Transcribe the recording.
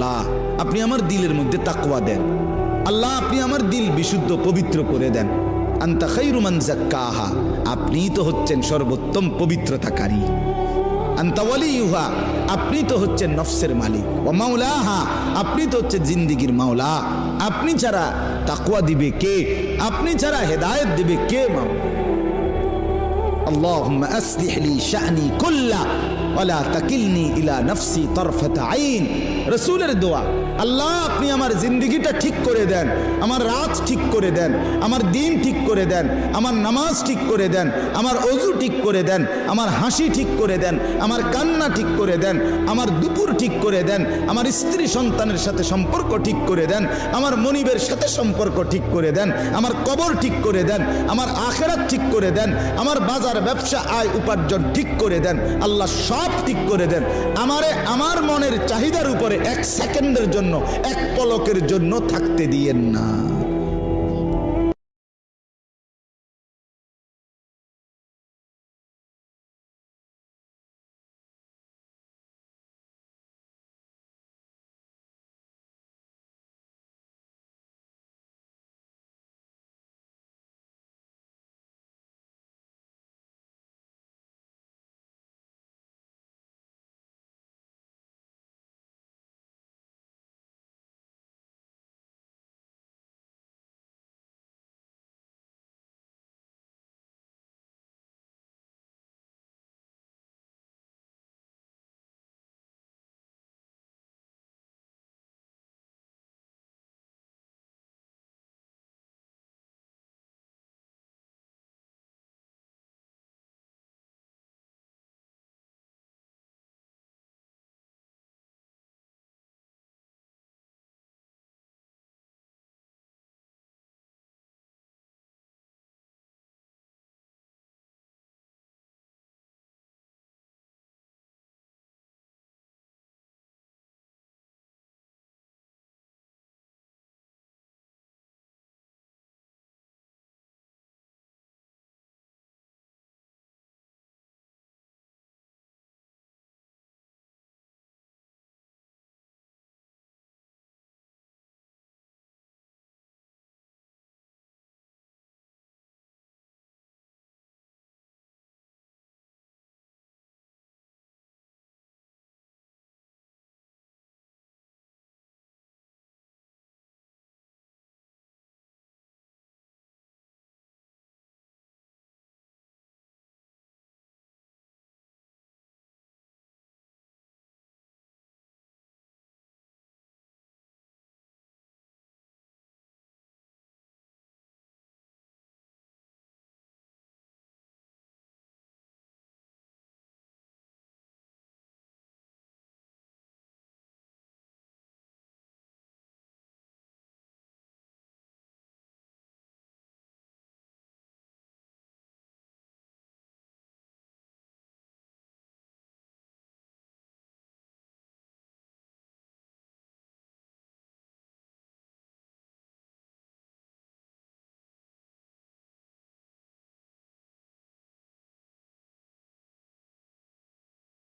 আল্লাহ আপনি আমার দিলের মধ্যে তাকওয়া দেন, আল্লাহ আপনি আমার দিল বিশুদ্ধ পবিত্র করে দেন। আনতা খায়রু মান যাক্কাহা, আপনিই তো হচ্ছেন সর্বোত্তম পবিত্রতাকারী। আনতা ওয়ালিয়ুহা, আপনি তো হচ্ছেন নফসের মালিক। ওয়া মাওলাহা, আপনি তো হচ্ছেন জিন্দেগির মাওলা। আপনি ছাড়া তাকওয়া দিবে কে? আপনি ছাড়া হেদায়েত দিবে কে? মাওলা আল্লাহুম্মা আসলিহ লি শা'নি কুল্লা ওয়া লা তাকিলনি ইলা নাফসি তারফাতা আইন। রাসূলের দোয়া, আল্লাহ আপনি আমার জিন্দেগিটা ঠিক করে দেন, আমার রাত ঠিক করে দেন, আমার দিন ঠিক করে দেন, আমার নামাজ ঠিক করে দেন, আমার ওযু ঠিক করে দেন, আমার হাসি ঠিক করে দেন, আমার কান্না ঠিক করে দেন, আমার দুপুর ঠিক করে দেন, আমার স্ত্রী সন্তানের সাথে সম্পর্ক ঠিক করে দেন, আমার মনিবের সাথে সম্পর্ক ঠিক করে দেন, আমার কবর ঠিক করে দেন, আমার আখিরাত ঠিক করে দেন, আমার বাজার ব্যবসা আয় উপার্জন ঠিক করে দেন। আল্লাহ সব ঠিক করে দেন। আমারে আমার মনের চাহিদার উপরে এক সেকেন্ডের জন্য, এক পলকের জন্য থাকতে দিয়েন না।